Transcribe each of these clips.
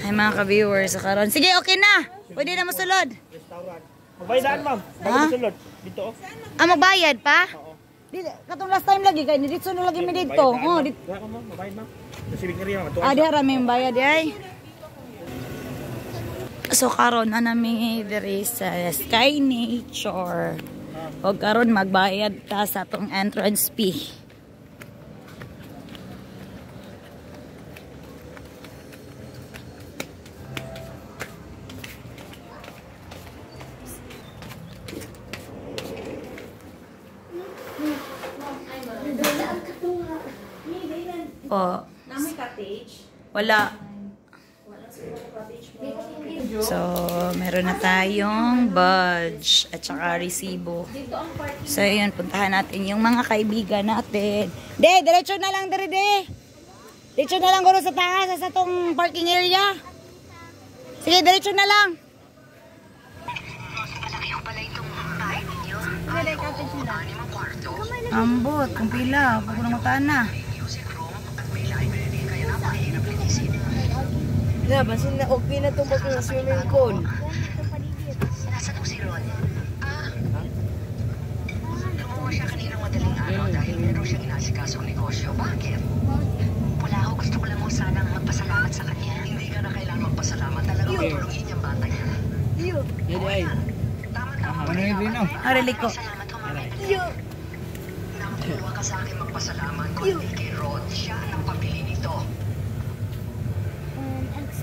Ay mga ka-viewers, karon. Sige, okay na. Pwede na masulod. Restaurant. Magbayadaan, ma'am. Ha? Masulod. Dito, oh. Ah, magbayad pa? Oo. Katong last time lagi, kaya dito na lagi mi dito. Oh, dito. Ma'am, mabayad, ma'am. Kasi bigyan ma'am. Ah, di harami yung bayad, ay. So, karon na namin diri sa Sky Nature. O karon magbayad ta sa atong entrance fee. O, Namay cottage. wala. So, meron na tayong badge at saka resibo. Dito ang parking. So, yun, puntahan natin yung mga kaibigan natin. De, diretso na lang dere, de. Diretso na lang guro sa taas, sa tong parking area. Sige, diretso na lang. Ambot, kung pila, pag unang matana. Na, basin na okay na itong swimming pool. Nasaan po si Ron? Lumuha siya kaninang madaling araw dahil meron siyang inasikasong negosyo. Bakit? Wala ako. Gusto ko lang mo sanang magpasalamat sa kanya. Hindi ka na kailangan magpasalamat. Talagang matulungin yung bata niya. Yun ay. Tama-tama Ano yung Rino? Arili ko. salamat ho, Mami. Nakatulwa ka sa akin magpasalamat. Kung hindi kay Ron, siya ang pabili nito.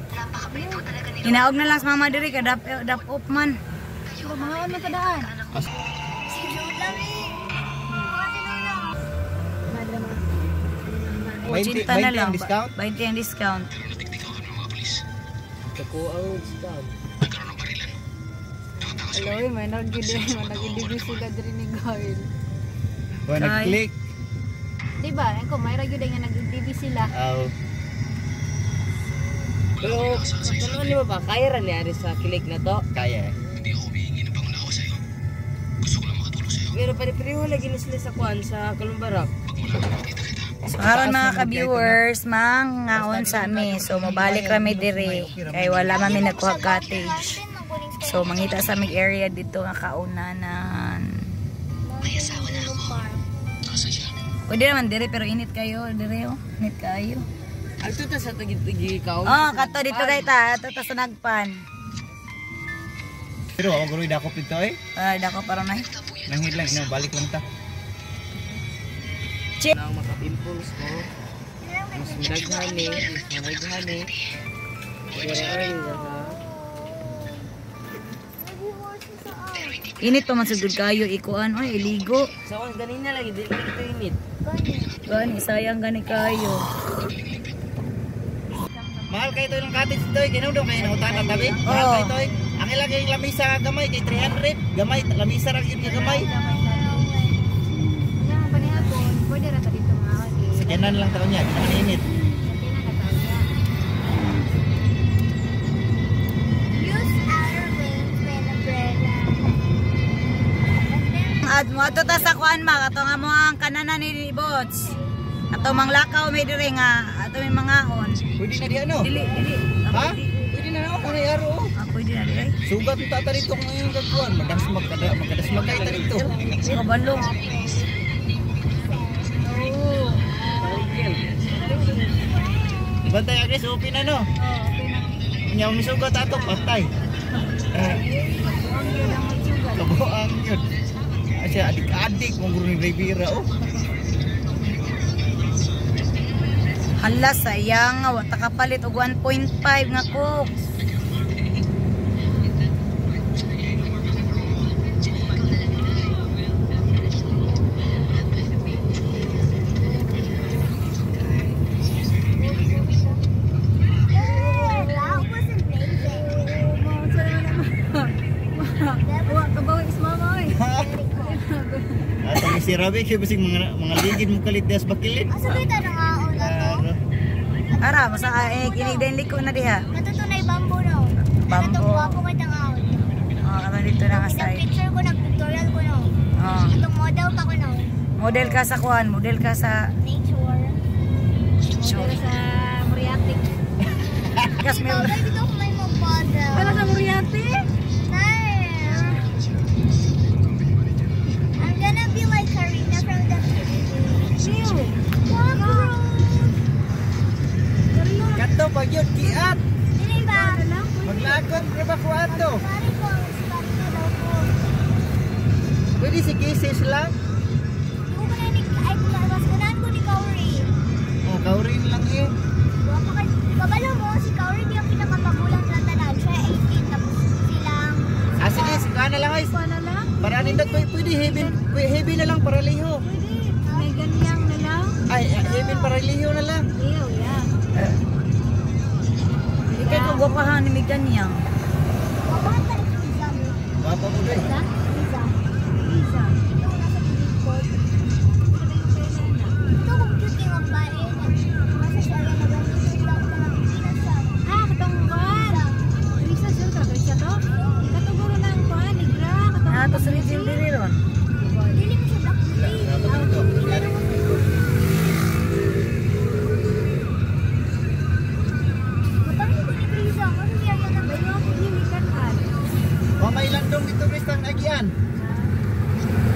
Napakabait ho talaga nila. Hinaog na lang sa mama diri, kadap up man. Mga ano kadaan? Cinta na lang. discount? 20 ang discount. Kaku ang discount. Aloy, may nag-idibis sila diri ni Gail. Kung nag-click. Diba? Ako, may ragyo din nga nag-idibis sila. Pero, ano mo ba? Kaya rin niya sa click na to? Kaya eh. Hindi ako humihingi ng pangunawa sa'yo. Gusto ko lang makatulong sa'yo. Pero pare-pareho lagi na sila sa kuan sa Kalumbarak. So, karon mga ka-viewers, mangaon sa amin. So, mabalik kami diri. Kaya wala mami nagkuha cottage. So, mangita sa aming area dito nga kaunanan. May asawa na ako. Nasaan siya? Pwede naman diri, pero init kayo. Diri, oh. Init kayo. Ang tuta sa tagi-tagi ka. Oh, kato dito kay ta. Ito ta sa nagpan. Pero ako guloy dakop ito eh. Dako para na. Nanghid lang, balik lang ta. Check. Nang maka-pimples ko. Mas madaghani, mas madaghani. Pero ay ha. Init pa man sugod kayo ikuan, oy, iligo. So, ang ganina lagi dili ito init. Gani sayang gani kayo. Mahal kayo ito yung cottage ito eh. Ginaw daw kayo na utang tabi. Mahal Oo. kayo ito eh. Ang ilang yung lamisa gamay kay 300. Gamay, lamisa rin yung gamay. Kaya ang panihapon, pwede na ta dito mga okay. Sakyanan lang taon niya, hindi naman init. At mo ato ta sa kuan ma, ato nga mo ang kananan ni Bots. Ato mang lakaw may dire nga, ato may mangaon. Pwede na di ano? Dili. Ha? Pwede na ako, ano yaro? Pwede na dire. Sugat yung tata rito ngayon gagawin. Magadas magkay ta rito. Kabalong. Ibantay agres, upin na no? Kanya umisugat ato, patay. Kabuang yun. Asya adik-adik mong guru ni Rivera oh. Hala sayang nga wata kapalit og 1.5 nga coke. Si Rabi kaya basig mga ligid mo kalit des bakilit. Asa kita na nga una to? Ara, masa kinig din liko na diha. Natutunay bambo no. Bambo. Katong guwapo kay tangawon. Kato dito na nga side. Nag-picture ko, nag-tutorial ko no. Atong model pa ko no. Model ka sa kuan, model ka sa Nature. picture. Sa Moriatic. Kas meron. Baby, don't play mo bottle. Wala sa Moriarty? I'm gonna be like Karina from the Kato pag yun, kiat. Dili ba? Maglakot, ba ko ato? Pari ko daw po. Pwede si Kisses lang. Yung ko na ni ay mas kunan ko ni Kauri. Oh, kaurin lang eh. Kabalo mo si Kauri di ang pinakapagulang na tanan. Siya 18 tapos silang Ah, sige, sige na lang guys. Ano lang? Para nindot pwede heavy na lang para liho. Pwede. May ganyang na lang. Ay, heavy para liho na lang. Iyo, yan. Ikay ko gwapahan ni Migdan niyang. wabahan pa rin yung exam. Bapa mo doy. Exam? Isa. Ito nasa Discord. Ito kung cute yung babae. Nasa siya lang nag-cute lang ko lang pinasa. Ah, katungkuan. Risa siya ka. Risa to? Katuguro ng kuan. Negra. Ah, to sa Rizal diri ron. Dili mo siya blackface. Ilaro mo siya. Matangin ko ni Brisa. Ano niya yan ang bayo? Mamay landong dito guys tang agian.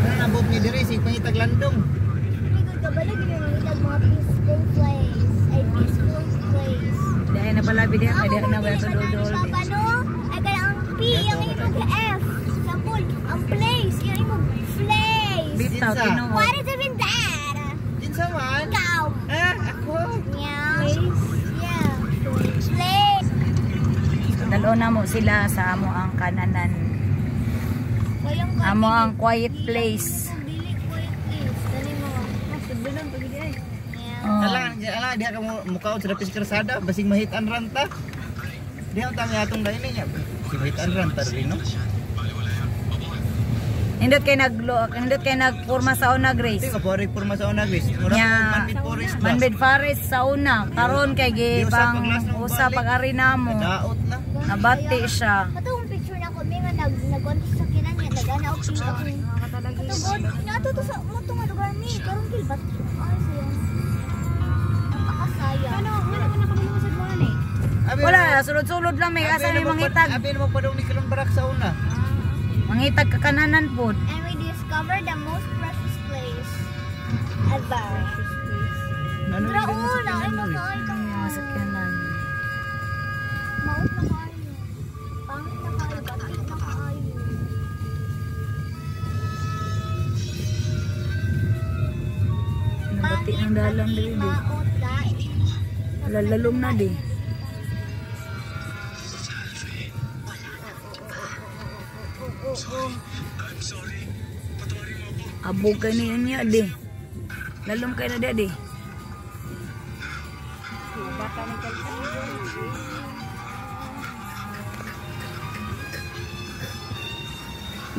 Ano nabot ni diri si pangitag landong. Ikot ka ba na ginamit mga peaceful place? Ay, peaceful place. Dahil na pala bidya ka diha na wala to dodol. Papa, no? Ay, kaya ang P, yung imong F. Sample, ang place, yung imong place. Bitaw Kinsa? tinuod. What is even that? Kinsa man? Ikaw. Ah, ako. Yeah. Place? Yeah. Place. Dalo na mo sila sa amo ang kananan. Walang Amo ang quiet place. Dili quiet place. Dali mo. Subulan pag di ay. Yeah. Oh. Ala, diha ka mukaon sa dapis krasada basing mahitan ranta. Diha ang tami atong dai niya. Si mahitan ranta rin no. Nindot kay nagporma sa una Grace. Tingko pori porma sa una guys. Mura Nya, manbid poris ba. Manbid Fares sa una. Karon kay gipang usa pag-ari namo. Daot na. Nabati siya. Katong picture na ko, may nga nag-contest sa kinan niya, nag-ana o pila ko. Katong nato to sa mo nga lugar ni, karong kilbat. Ay, sayo. Napakasaya. Ano nakabulusad mo ani? Wala, sulod-sulod lang may asa may mangitag. Abi mo pa daw ni karon barak sa una. Mangitag kakananan pod. And we discovered the most precious place ever. Bra, na ay makaay ka nga. Masakyanan. Maot na kayo. Pangit na kayo, batik na kayo. Nabati ng dalang dili. Maot dahil. Lalom na di. Abog ka niya di. Lalom kayo na di.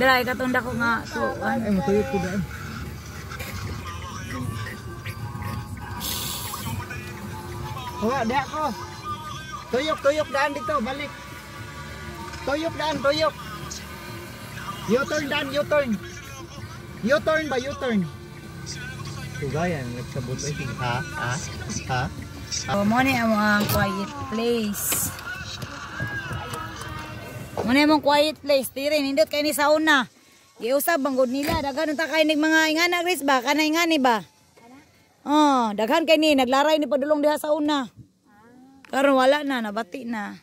Dala, ikatunda ko nga. Ay matuyot ko daan. Wala, diha ko. Tuyok daan dito, balik. Tuyok daan, tuyok. U-turn daan, U-turn. U-turn ba, U-turn? Tugayan, nagsabot ay ha? So, mo ni ang quiet place. Mo ni among quiet place. Tire, nindot kayo ni sauna. Giusab banggod nila. Daghan ta kayo ng mga ingana, Chris ba? Kanay ingani ba? Oh, daghan kayo ni. Naglaray ni padulong diha sa una. Karon wala na, nabati na.